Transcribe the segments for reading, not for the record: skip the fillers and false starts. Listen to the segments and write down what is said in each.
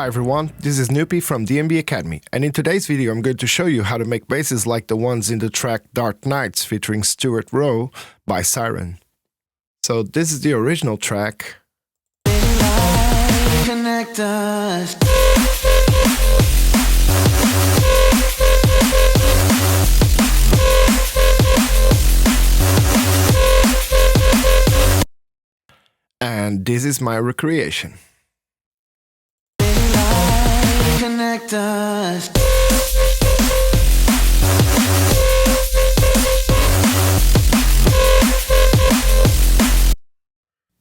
Hi everyone, this is Noopy from DNB Academy, and in today's video I'm going to show you how to make basses like the ones in the track Dark Nights featuring Stuart Rowe by Siren. So this is the original track. Connect us. And this is my recreation. Connect us.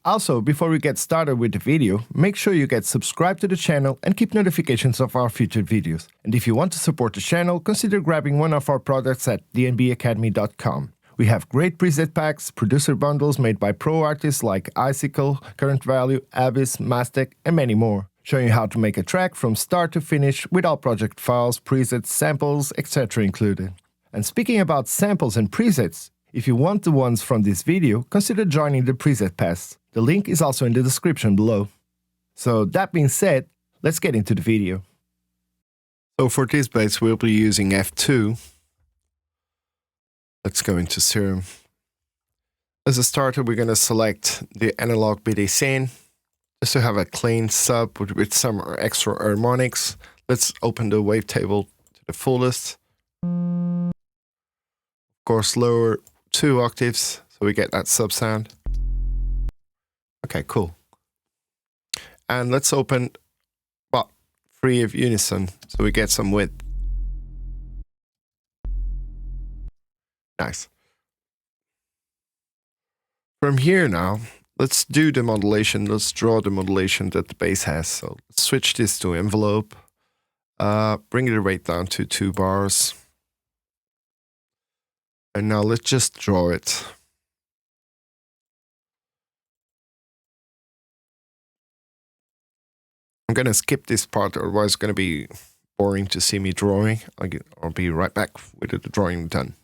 Also, before we get started with the video, make sure you get subscribed to the channel and keep notifications of our future videos. And if you want to support the channel, consider grabbing one of our products at dnbacademy.com. We have great preset packs, producer bundles made by pro artists like Icicle, Current Value, Abyss, Mastic, and many more, showing you how to make a track from start to finish with all project files, presets, samples, etc. included. And speaking about samples and presets, if you want the ones from this video, consider joining the preset pass. The link is also in the description below. So that being said, let's get into the video. So for this bass we'll be using F2. Let's go into Serum. As a starter we're going to select the analog BD scene, just to have a clean sub with some extra harmonics. Let's open the wavetable to the fullest. Of course lower 2 octaves so we get that sub sound. Okay, cool. And let's open 3 of unison so we get some width. Nice. From here now, let's do the modulation. Let's draw the modulation that the bass has. So let's switch this to envelope. Bring the rate down to 2 bars. And now let's just draw it. I'm going to skip this part, otherwise it's going to be boring to see me drawing. I'll be right back with the drawing done.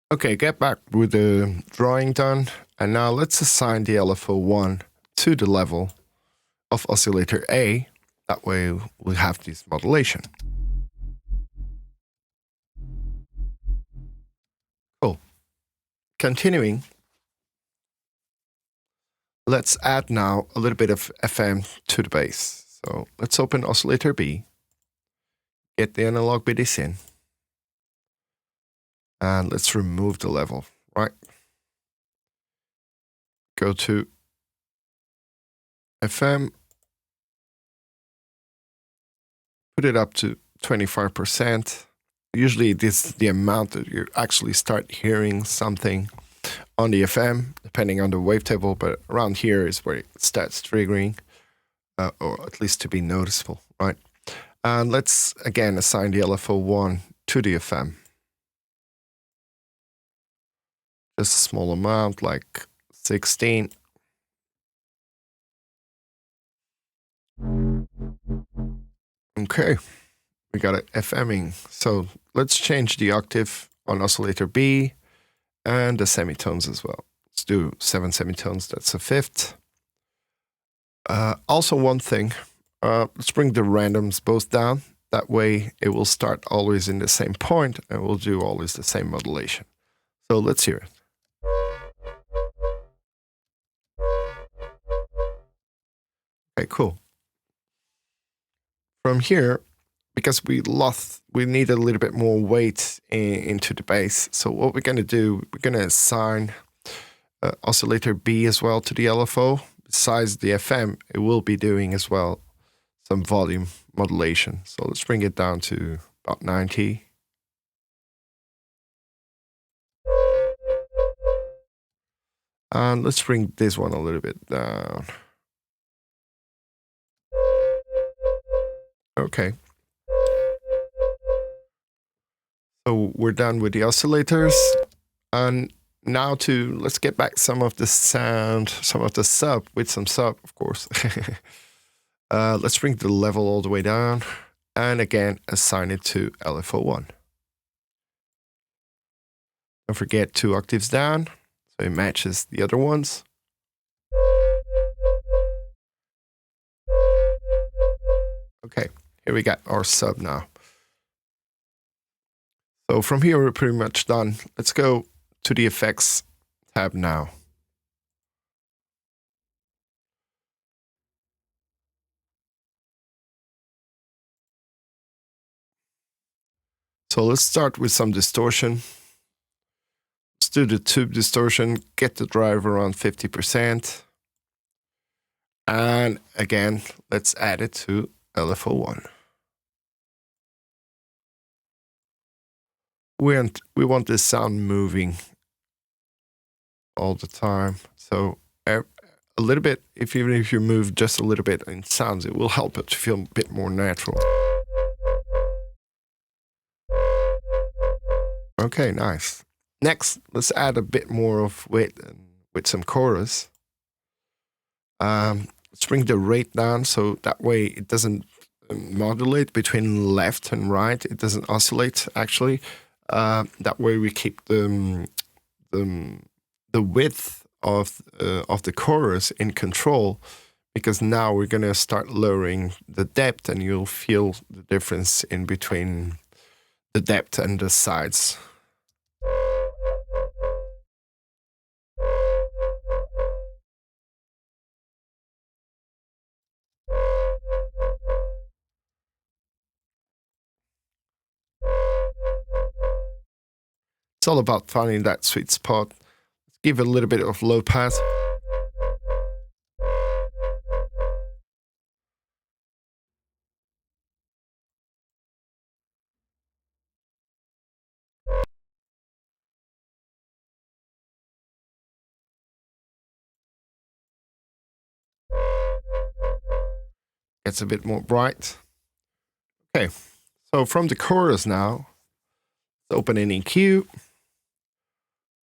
Okay, get back with the drawing done. And now let's assign the LFO1 to the level of oscillator A. That way we'll have this modulation. Cool. Continuing. Let's add now a little bit of FM to the bass. So let's open oscillator B, get the analog BDs in, and let's remove the level, right? Go to FM, put it up to 25%. Usually this is the amount that you actually start hearing something on the FM, depending on the wavetable, but around here is where it starts triggering, or at least to be noticeable, right? And let's again assign the LFO1 to the FM. Just a small amount, like 16. Okay, we got it FMing. So let's change the octave on oscillator B. And the semitones as well. Let's do 7 semitones, that's a fifth. Also one thing, let's bring the randoms both down. That way it will start always in the same point and we'll do always the same modulation. So let's hear it. Okay, cool. From here, because we need a little bit more weight into the bass. So what we're going to do, we're going to assign oscillator B as well to the LFO. Besides the FM, it will be doing as well some volume modulation. So let's bring it down to about 90. And let's bring this one a little bit down. Okay. So we're done with the oscillators, and now let's get back some of the sound, some of the sub, with some sub, of course. Let's bring the level all the way down, and again, assign it to LFO1. Don't forget 2 octaves down, so it matches the other ones. Okay, here we got our sub now. So from here, we're pretty much done. Let's go to the effects tab now. So let's start with some distortion. Let's do the tube distortion, get the drive around 50%. And again, let's add it to LFO1. We want this sound moving all the time. So a little bit, even if you move just a little bit in sounds, it will help it to feel a bit more natural. Okay, nice. Next, let's add a bit more of width with some chorus. Let's bring the rate down so that way it doesn't modulate between left and right. It doesn't oscillate actually. That way we keep the width of the chorus in control, because now we're gonna start lowering the depth, and you'll feel the difference in between the depth and the sides. It's all about finding that sweet spot. Let's give it a little bit of low pass. Gets a bit more bright. Okay, so from the chorus now, let's open an EQ.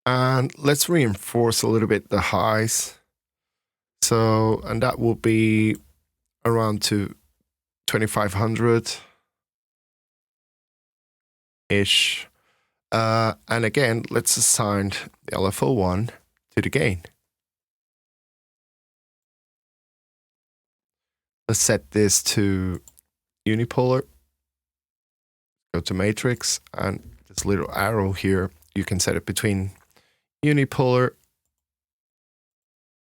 And let's reinforce a little bit the highs. So, and that will be around to 2500-ish. And again, let's assign the LFO1 to the gain. Let's set this to unipolar. Go to matrix, and this little arrow here, you can set it between unipolar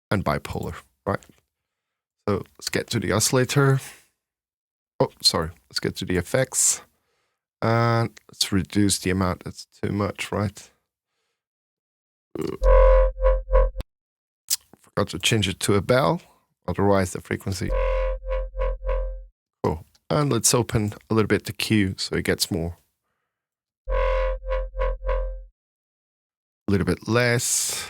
and bipolar, right? So let's get to the oscillator. Oh, sorry. Let's get to the effects. And let's reduce the amount. That's too much, right? Forgot to change it to a bell. Otherwise, the frequency. Cool. And let's open a little bit the Q so it gets more. A little bit less.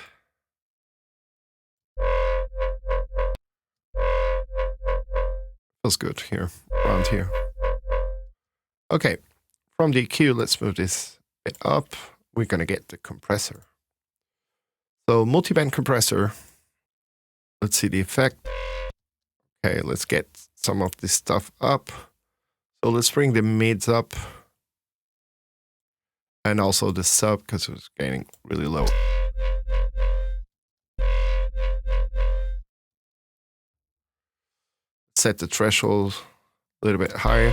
Feels good here, around here. Okay, from the EQ, let's move this bit up. We're gonna get the compressor. So multiband compressor. Let's see the effect. Okay, let's get some of this stuff up. So let's bring the mids up. And also the sub, because it was getting really low. Set the threshold a little bit higher.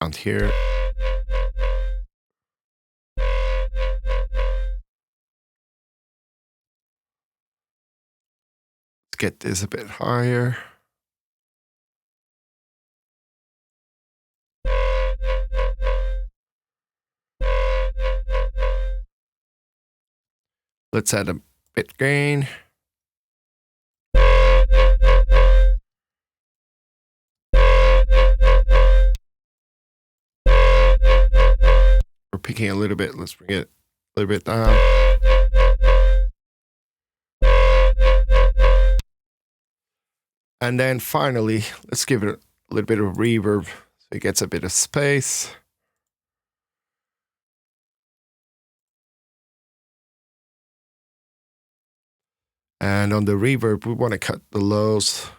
Around here. Let's get this a bit higher. Let's add a bit gain. We're picking a little bit. Let's bring it a little bit down. And then finally, let's give it a little bit of reverb so it gets a bit of space. And on the reverb, we want to cut the lows,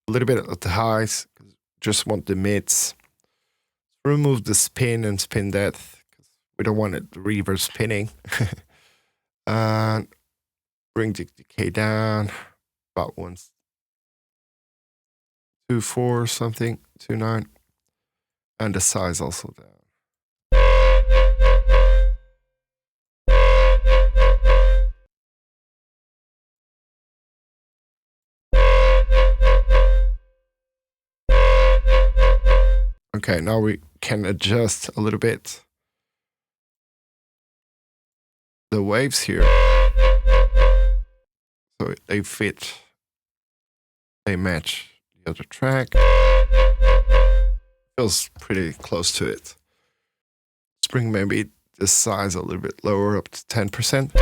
a little bit of the highs, just want the mids. Remove the spin and spin depth, because we don't want it the reverb spinning. And bring the decay down about 1.24 or something, 2.9, and the size also down. Okay, now we can adjust a little bit the waves here, so they fit, they match the other track. Feels pretty close to it. Let's bring maybe the size a little bit lower, up to 10%.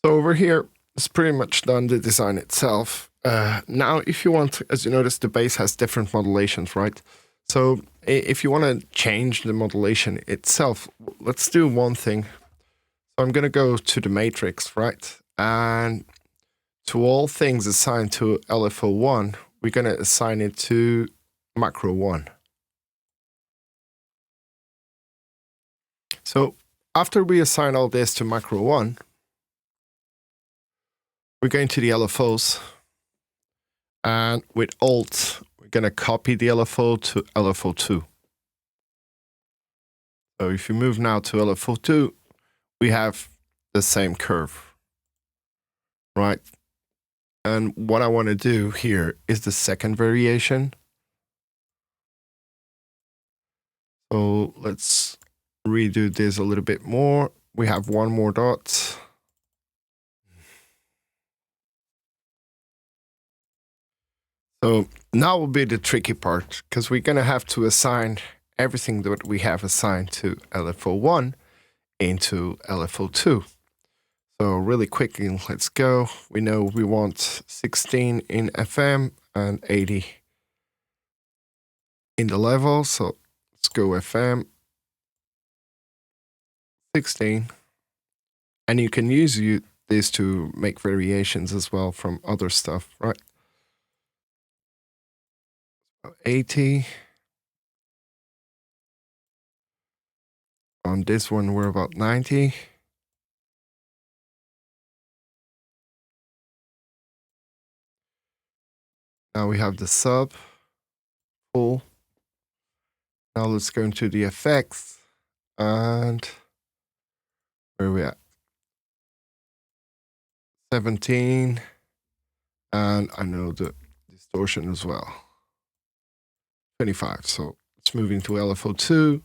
So over here, it's pretty much done the design itself. Now, if you want, as you notice, the bass has different modulations, right? So if you want to change the modulation itself, let's do one thing. So I'm going to go to the matrix, right? And to all things assigned to LFO1, we're going to assign it to macro 1. So after we assign all this to macro 1, we're going to the LFOs, and with Alt, we're going to copy the LFO to LFO2. So if you move now to LFO2, we have the same curve, right? And what I want to do here is the second variation. So let's redo this a little bit more. We have one more dot. So now will be the tricky part, because we're going to have to assign everything that we have assigned to LFO1 into LFO2. So really quickly, let's go. We know we want 16 in FM and 80 in the level. So let's go FM, 16. And you can use this to make variations as well from other stuff, right? 80. On this one, we're about 90. Now we have the sub, full. Now let's go into the effects, and where are we at? 17, and I know the distortion as well. 25, so let's move into LFO2.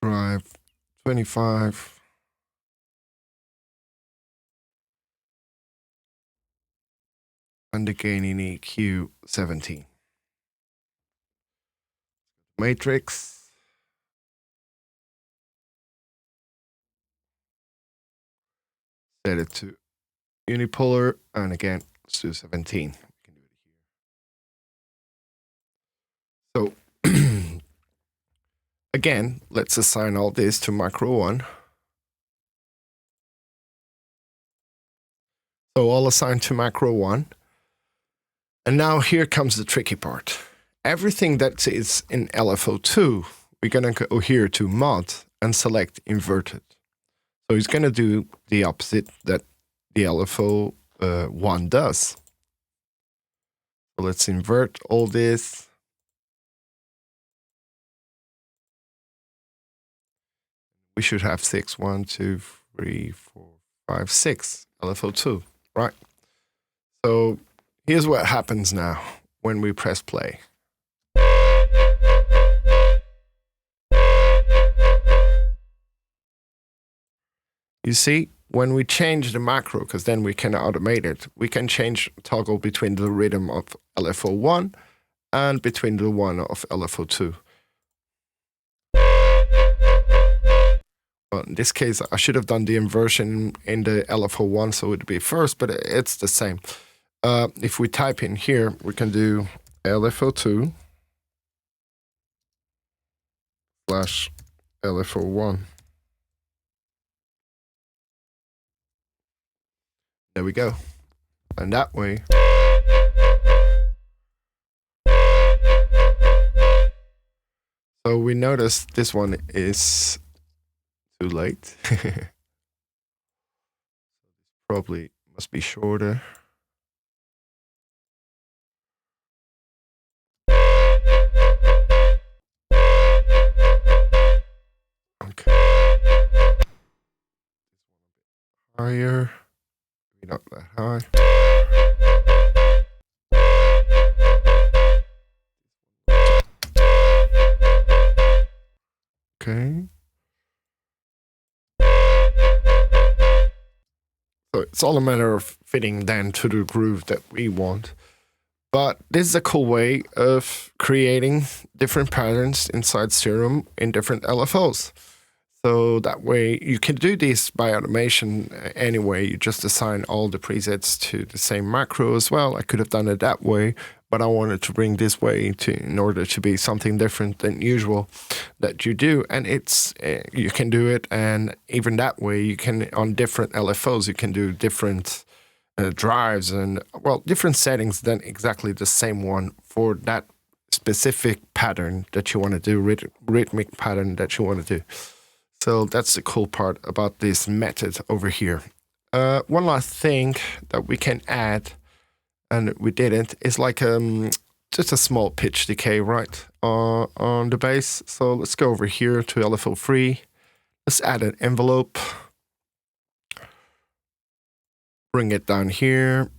Drive 25. And the gain in EQ 17. Matrix. Set it to unipolar, and again, let's do 17. We can do it here. So again, let's assign all this to macro 1. So all assigned to macro 1. And now here comes the tricky part. Everything that is in LFO2, we're going to go here to mod and select inverted. So it's going to do the opposite that the LFO 1 does. So let's invert all this. We should have 6, 1, 2, 3, 4, 5, 6 LFO2, right? So here's what happens now when we press play. You see, when we change the macro, because then we can automate it, we can toggle between the rhythm of LFO1 and between the one of LFO2. Well, in this case, I should have done the inversion in the LFO1, so it would be first, but it's the same. If we type in here, we can do LFO2 / LFO1. There we go. And that way, so we notice this one is too late. Probably must be shorter. Okay. Higher. Maybe not that high. Okay. So it's all a matter of fitting then to the groove that we want. But this is a cool way of creating different patterns inside Serum in different LFOs. So that way you can do this by automation anyway. You just assign all the presets to the same macro as well. I could have done it that way, but I wanted to bring this way in order to be something different than usual that you do. And it's you can do it, and even that way you can, on different LFOs, you can do different drives and, well, different settings than exactly the same one for that specific pattern that you want to do, rhythmic pattern that you want to do. So that's the cool part about this method over here. One last thing that we can add, and we didn't, is like just a small pitch decay, right, on the bass. So let's go over here to LFO 3. Let's add an envelope. Bring it down here.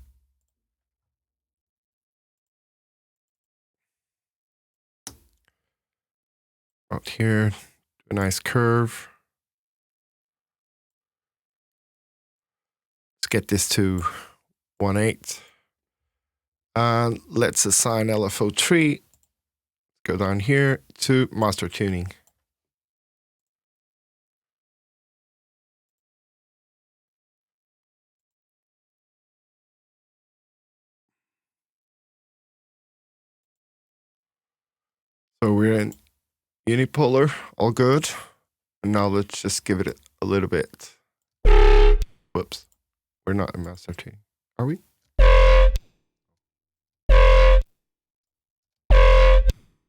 Out here, a nice curve. Let's get this to 1/8. And let's assign LFO 3. Go down here to master tuning. So we're in unipolar, all good. And now let's just give it a little bit. Whoops. We're not in master tuning. Are we?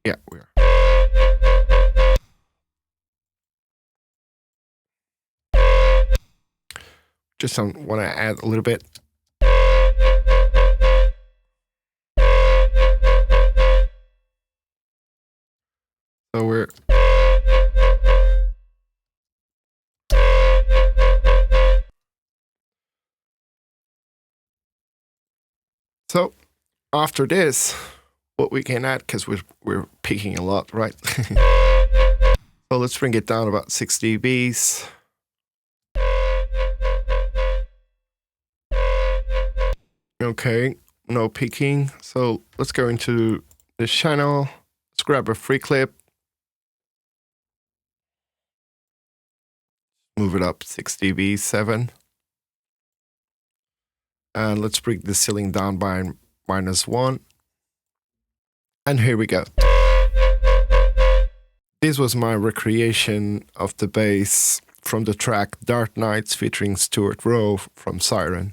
Yeah, we are. Just want to add a little bit. So we're so after this, what we can add, because we're peaking a lot, right? So let's bring it down about 6 dBs. Okay, no peaking. So let's go into this channel. Let's grab a free clip. Move it up 6 dB, 7. And let's bring the ceiling down by -1. And here we go. This was my recreation of the bass from the track Dark Nights featuring Stuart Rowe from Siren.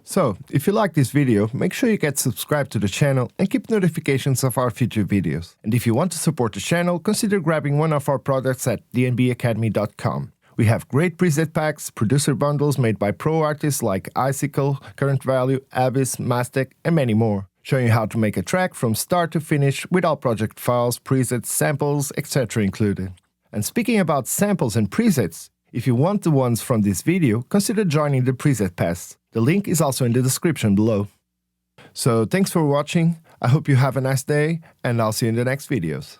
So, if you like this video, make sure you get subscribed to the channel and keep notifications of our future videos. And if you want to support the channel, consider grabbing one of our products at dnbacademy.com. We have great preset packs, producer bundles made by pro artists like Icicle, Current Value, Abyss, Mastic, and many more, showing you how to make a track from start to finish with all project files, presets, samples, etc. included. And speaking about samples and presets, if you want the ones from this video, consider joining the Preset Pass. The link is also in the description below. So thanks for watching, I hope you have a nice day, and I'll see you in the next videos.